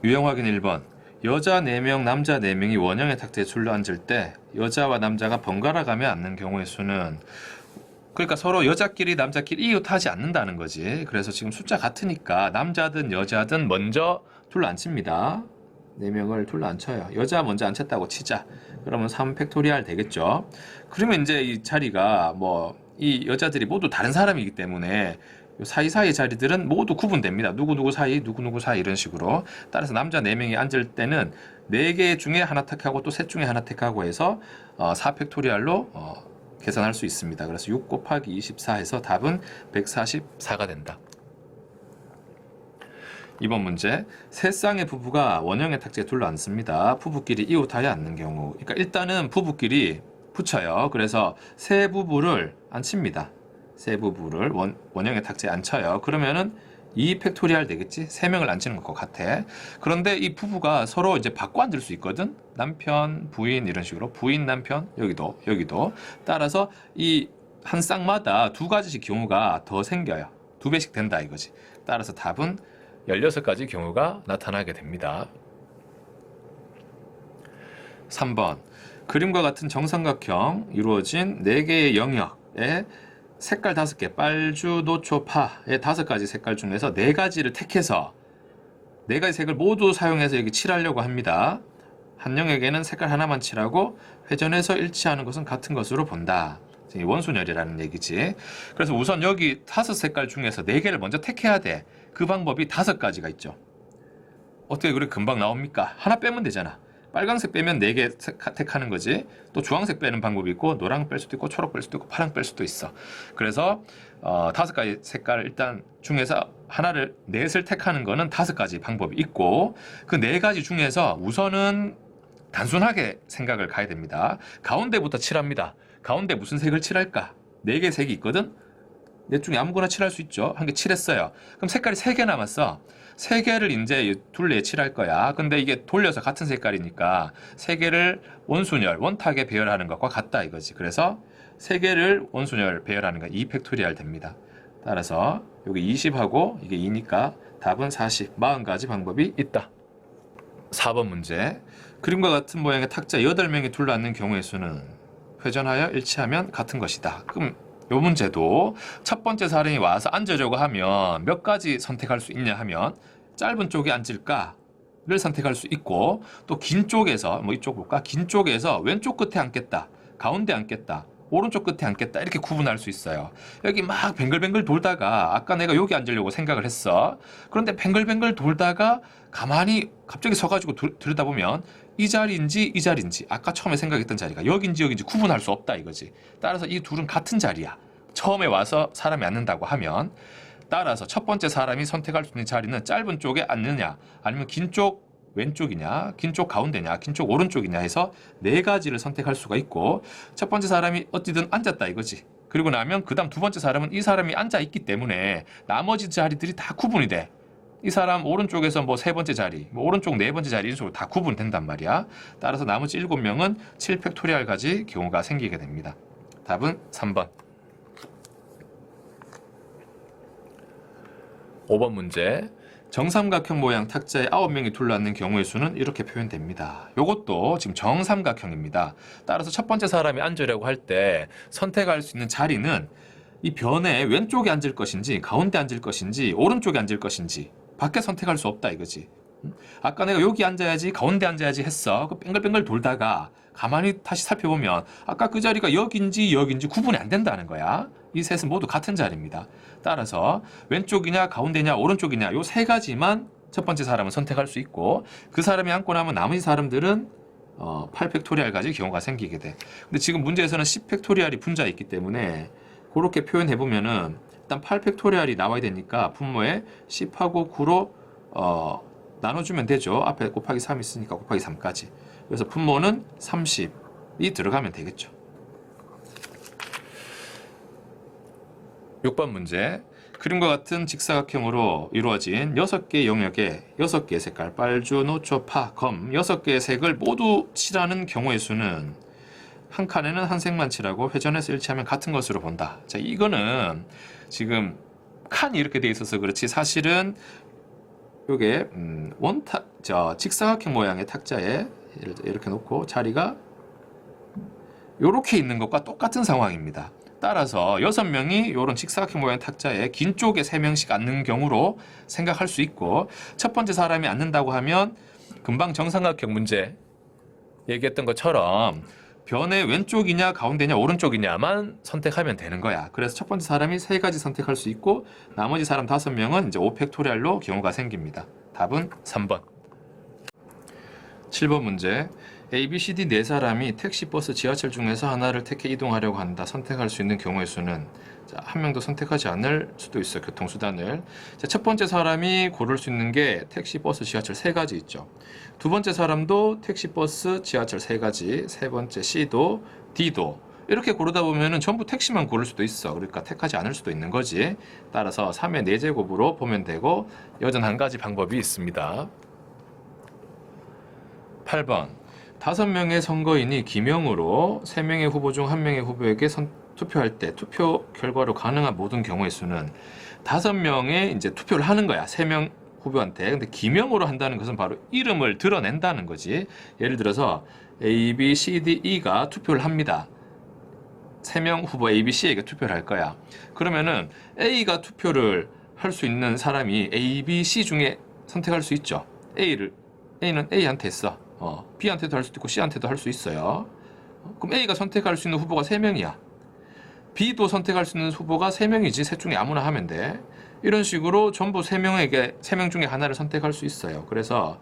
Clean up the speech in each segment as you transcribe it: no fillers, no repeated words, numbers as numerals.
유형 확인 1번. 여자 4명, 남자 4명이 원형의 탁자에 줄로 앉을 때 여자와 남자가 번갈아 가며 앉는 경우의 수는, 그러니까 서로 여자끼리 남자끼리 이웃하지 않는다는 거지. 그래서 지금 숫자 같으니까 남자든 여자든 먼저 둘러 앉힙니다. 4명을 둘러 앉혀요. 여자 먼저 앉혔다고 치자. 그러면 3팩토리알 되겠죠. 그러면 이제 이 자리가 이 여자들이 모두 다른 사람이기 때문에 사이사이 자리들은 모두 구분됩니다. 누구누구 사이, 누구누구 사이 이런 식으로. 따라서 남자 4명이 앉을 때는 4개 중에 하나 택하고 또 셋 중에 하나 택하고 해서 4팩토리알로 계산할 수 있습니다. 그래서 6 곱하기 24 해서 답은 144가 된다. 이번 문제. 세 쌍의 부부가 원형의 탁자에 둘러 앉습니다. 부부끼리 이웃하여 앉는 경우. 그러니까 일단은 부부끼리 붙여요. 그래서 세 부부를 앉힙니다. 세 부부를 원형의 탁자에 앉혀요. 그러면은 2팩토리알 되겠지? 3명을 앉히는 것과 같아. 그런데 이 부부가 서로 이제 바꿔 앉을 수 있거든? 남편, 부인 이런 식으로. 부인, 남편, 여기도, 여기도. 따라서 이 한 쌍마다 2가지씩 경우가 더 생겨요. 2배씩 된다 이거지. 따라서 답은 16가지 경우가 나타나게 됩니다. 3번. 그림과 같은 정삼각형 이루어진 4개의 영역에 색깔 5개, 빨주, 노초, 파의 5가지 색깔 중에서 4가지를 택해서 4가지 색을 모두 사용해서 여기 칠하려고 합니다. 한 영역에는 색깔 하나만 칠하고 회전해서 일치하는 것은 같은 것으로 본다. 원소멸이라는 얘기지. 그래서 우선 여기 5색깔 중에서 4개를 먼저 택해야 돼. 그 방법이 5가지가 있죠. 어떻게 그렇게 금방 나옵니까? 하나 빼면 되잖아. 빨강색 빼면 4개 택하는 거지. 또 주황색 빼는 방법이 있고, 노랑 뺄 수도 있고, 초록 뺄 수도 있고, 파랑 뺄 수도 있어. 그래서 5가지 색깔 일단 중에서 하나를, 넷을 택하는 거는 5가지 방법이 있고, 그 4가지 중에서 우선은 단순하게 생각을 가야 됩니다. 가운데부터 칠합니다. 가운데 무슨 색을 칠할까? 4개 색이 있거든? 넷 중에 아무거나 칠할 수 있죠. 한 개 칠했어요. 그럼 색깔이 3개 남았어. 3개를 이제 둘레에 칠할 거야. 근데 이게 돌려서 같은 색깔이니까 3개를 원순열, 원탁에 배열하는 것과 같다 이거지. 그래서 3개를 원순열 배열하는 거 2팩토리알 됩니다. 따라서 여기 20하고 이게 2니까 답은 40, 40가지 방법이 있다. 4번 문제. 그림과 같은 모양의 탁자 8명이 둘러앉는 경우의 수는 회전하여 일치하면 같은 것이다. 그럼 이 문제도 첫 번째 사람이 와서 앉으려고 하면 몇 가지 선택할 수 있냐 하면 짧은 쪽에 앉을까를 선택할 수 있고, 또 긴 쪽에서 이쪽 볼까? 긴 쪽에서 왼쪽 끝에 앉겠다, 가운데 앉겠다, 오른쪽 끝에 앉겠다 이렇게 구분할 수 있어요. 여기 막 뱅글뱅글 돌다가 아까 내가 여기 앉으려고 생각을 했어. 그런데 뱅글뱅글 돌다가 가만히 갑자기 서가지고 들여다보면 이 자리인지 이 자리인지, 아까 처음에 생각했던 자리가 여긴지 여긴지 구분할 수 없다 이거지. 따라서 이 둘은 같은 자리야. 처음에 와서 사람이 앉는다고 하면, 따라서 첫 번째 사람이 선택할 수 있는 자리는 짧은 쪽에 앉느냐, 아니면 긴 쪽 왼쪽이냐, 긴 쪽 가운데냐, 긴 쪽 오른쪽이냐 해서 4가지를 선택할 수가 있고, 첫 번째 사람이 어디든 앉았다 이거지. 그리고 나면 그 다음 두 번째 사람은 이 사람이 앉아 있기 때문에 나머지 자리들이 다 구분이 돼. 이 사람 오른쪽에서 3번째 자리, 오른쪽 4번째 자리 이런 식으로 다 구분된단 말이야. 따라서 나머지 7명은 7팩토리알까지 경우가 생기게 됩니다. 답은 3번. 5번 문제. 정삼각형 모양 탁자에 9명이 둘러앉는 경우의 수는 이렇게 표현됩니다. 이것도 지금 정삼각형입니다. 따라서 첫 번째 사람이 앉으려고 할 때 선택할 수 있는 자리는 이 변에 왼쪽에 앉을 것인지, 가운데 앉을 것인지, 오른쪽에 앉을 것인지 밖에 선택할 수 없다 이거지. 아까 내가 여기 앉아야지, 가운데 앉아야지 했어. 그 뱅글뱅글 돌다가 가만히 다시 살펴보면 아까 그 자리가 여긴지 여긴지 구분이 안 된다는 거야. 이 셋은 모두 같은 자리입니다. 따라서 왼쪽이냐 가운데냐 오른쪽이냐 요 3가지만 첫 번째 사람은 선택할 수 있고, 그 사람이 앉고 나면 나머지 사람들은 8팩토리알까지 경우가 생기게 돼. 근데 지금 문제에서는 10팩토리알이 분자에 있기 때문에 그렇게 표현해 보면은 일단 8팩토리알이 나와야 되니까 분모에 10하고 9로 나눠주면 되죠. 앞에 곱하기 3 있으니까 곱하기 3까지. 그래서 분모는 30이 들어가면 되겠죠. 6번 문제. 그림과 같은 직사각형으로 이루어진 6개의 영역에 6개의 색깔, 빨주, 노초, 파, 검 6개의 색을 모두 칠하는 경우의 수는 한 칸에는 한 색만 칠하고 회전해서 일치하면 같은 것으로 본다. 자, 이거는 지금 칸이 이렇게 돼 있어서 그렇지 사실은 요게 직사각형 모양의 탁자에 이렇게 놓고 자리가 요렇게 있는 것과 똑같은 상황입니다. 따라서 6명이 이런 직사각형 모양의 탁자에 긴 쪽에 3명씩 앉는 경우로 생각할 수 있고, 첫 번째 사람이 앉는다고 하면 금방 정삼각형 문제 얘기했던 것처럼 변의 왼쪽이냐 가운데냐 오른쪽이냐만 선택하면 되는 거야. 그래서 첫 번째 사람이 3가지 선택할 수 있고 나머지 사람 5명은 이제 5팩토리얼로 경우가 생깁니다. 답은 3번. 7번 문제. A, B, C, D 4사람이 택시, 버스, 지하철 중에서 하나를 택해 이동하려고 한다. 선택할 수 있는 경우의 수는, 한 명도 선택하지 않을 수도 있어, 교통수단을. 첫 번째 사람이 고를 수 있는 게 택시, 버스, 지하철 3가지 있죠. 두 번째 사람도 택시, 버스, 지하철 3가지, 세 번째 C도 D도. 이렇게 고르다 보면은 전부 택시만 고를 수도 있어. 그러니까 택하지 않을 수도 있는 거지. 따라서 3의 4제곱으로 보면 되고, 81가지 방법이 있습니다. 8번. 5명의 선거인이 기명으로 3명의 후보 중 1명의 후보에게 투표할 때 투표 결과로 가능한 모든 경우의 수는, 5명의 이제 투표를 하는 거야. 3명 후보한테. 근데 기명으로 한다는 것은 바로 이름을 드러낸다는 거지. 예를 들어서 A, B, C, D, E가 투표를 합니다. 3명 후보 A, B, C에게 투표를 할 거야. 그러면은 A가 투표를 할 수 있는 사람이 A, B, C 중에 선택할 수 있죠. A는 A한테 했어. B한테도 할 수도 있고 C한테도 할 수 있어요. 그럼 A가 선택할 수 있는 후보가 3명이야. B도 선택할 수 있는 후보가 3명이지. 셋 중에 아무나 하면 돼. 이런 식으로 전부 3명 중에 하나를 선택할 수 있어요. 그래서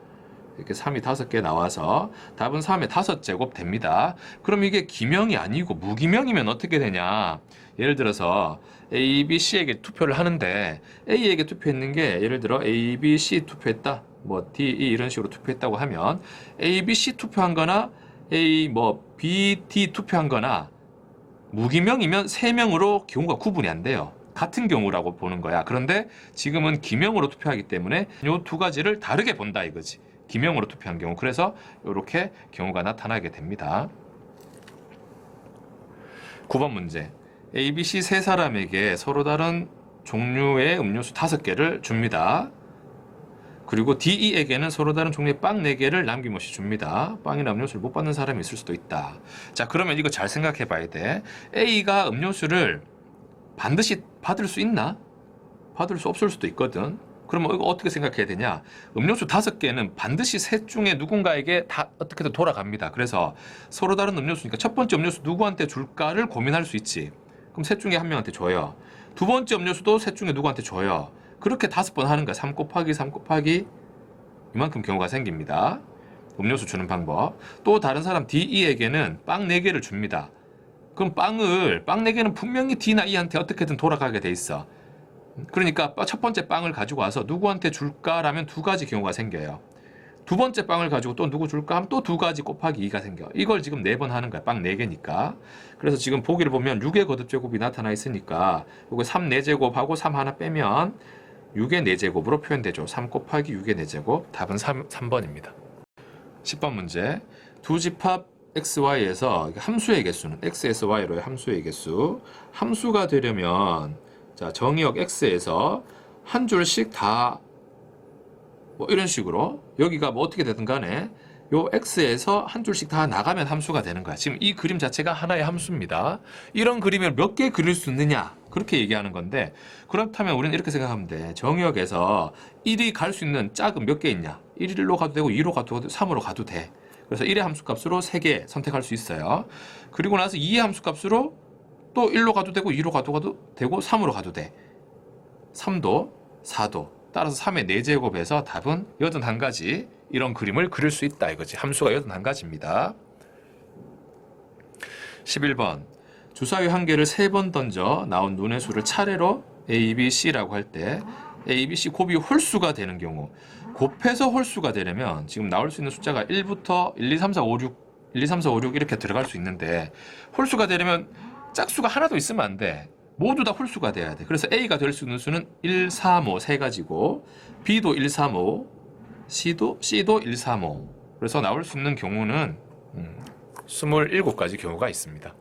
이렇게 3이 5개 나와서 답은 3의 5제곱 됩니다. 그럼 이게 기명이 아니고 무기명이면 어떻게 되냐? 예를 들어서 A, B, C에게 투표를 하는데 A에게 투표했는 게, 예를 들어 A, B, C 투표했다. D, E 이런 식으로 투표했다고 하면 A, B, C 투표한 거나 A, B, D 투표한 거나 무기명이면 3명으로 경우가 구분이 안 돼요. 같은 경우라고 보는 거야. 그런데 지금은 기명으로 투표하기 때문에 이 2가지를 다르게 본다 이거지. 기명으로 투표한 경우. 그래서 이렇게 경우가 나타나게 됩니다. 9번 문제. A, B, C 3사람에게 서로 다른 종류의 음료수 5개를 줍니다. 그리고 D, E에게는 서로 다른 종류의 빵 4개를 남김없이 줍니다. 빵이나 음료수를 못 받는 사람이 있을 수도 있다. 자, 그러면 이거 잘 생각해 봐야 돼. A가 음료수를 반드시 받을 수 있나? 받을 수 없을 수도 있거든. 그러면 이거 어떻게 생각해야 되냐? 음료수 5개는 반드시 셋 중에 누군가에게 다 어떻게든 돌아갑니다. 그래서 서로 다른 음료수니까 첫 번째 음료수 누구한테 줄까를 고민할 수 있지. 그럼 셋 중에 한 명한테 줘요. 두 번째 음료수도 셋 중에 누구한테 줘요. 그렇게 5번 하는 거야. 3 곱하기 3 곱하기 이만큼 경우가 생깁니다. 음료수 주는 방법. 또 다른 사람 D, E에게는 빵 4개를 줍니다. 그럼 빵 4개는 분명히 D나 E한테 어떻게든 돌아가게 돼 있어. 그러니까 첫 번째 빵을 가지고 와서 누구한테 줄까라면 2가지 경우가 생겨요. 두 번째 빵을 가지고 또 누구 줄까 하면 또 2가지 곱하기 2가 생겨. 이걸 지금 4번 하는 거야. 빵 4개니까. 그래서 지금 보기를 보면 6의 거듭제곱이 나타나 있으니까 이거 3 4제곱하고 3 하나 빼면 6의 4제곱으로 표현되죠. 3 곱하기 6의 4제곱. 답은 3번입니다. 10번 문제. 두 집합 xy에서 함수의 개수는 x에서 y로의 함수의 개수. 함수가 되려면 자, 정의역 x에서 한 줄씩 다 이런 식으로 여기가 어떻게 되든 간에 요 x에서 한 줄씩 다 나가면 함수가 되는 거야. 지금 이 그림 자체가 하나의 함수입니다. 이런 그림을 몇 개 그릴 수 있느냐? 그렇게 얘기하는 건데, 그렇다면 우리는 이렇게 생각하면 돼. 정의역에서 1이 갈 수 있는 짝은 몇 개 있냐? 1로 가도 되고 2로 가도 되고 3으로 가도 돼. 그래서 1의 함수값으로 3개 선택할 수 있어요. 그리고 나서 2의 함수값으로 또 1로 가도 되고 2로 가도 되고 3으로 가도 돼. 3도, 4도. 따라서 3의 4제곱에서 답은 81가지 이런 그림을 그릴 수 있다 이거지. 함수가 81가지입니다. 11번. 주사위 한 개를 3번 던져 나온 눈의 수를 차례로 A, B, C라고 할 때 A, B, C 곱이 홀수가 되는 경우, 곱해서 홀수가 되려면 지금 나올 수 있는 숫자가 1부터 1, 2, 3, 4, 5, 6, 1, 2, 3, 4, 5, 6 이렇게 들어갈 수 있는데, 홀수가 되려면 짝수가 하나도 있으면 안 돼. 모두 다 홀수가 돼야 돼. 그래서 A가 될 수 있는 수는 1, 3, 5 3가지고 B도 1, 3, 5, C도 1, 3, 5. 그래서 나올 수 있는 경우는 27가지 경우가 있습니다.